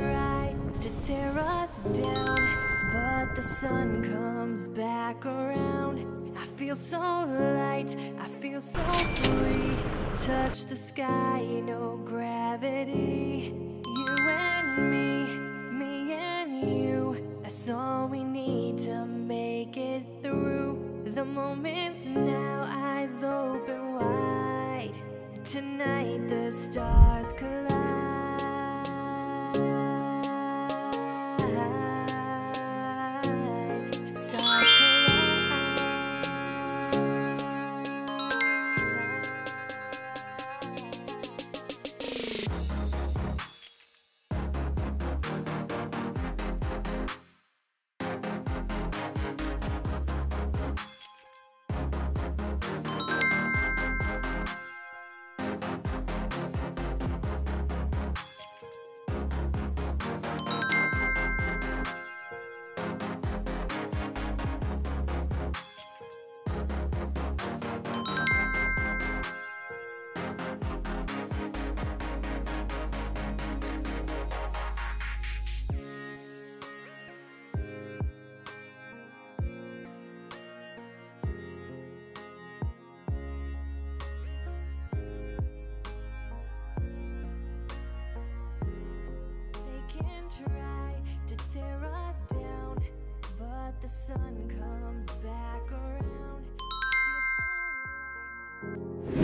try to tear us down, but the sun comes back around. I feel so light, I feel so free. Touch the sky, no gravity. You and me and you. That's all we need to make it through. The moment's now, eyes open wide. Tonight the stars collide. Stars try to tear us down, but the sun comes back around. Feel so light.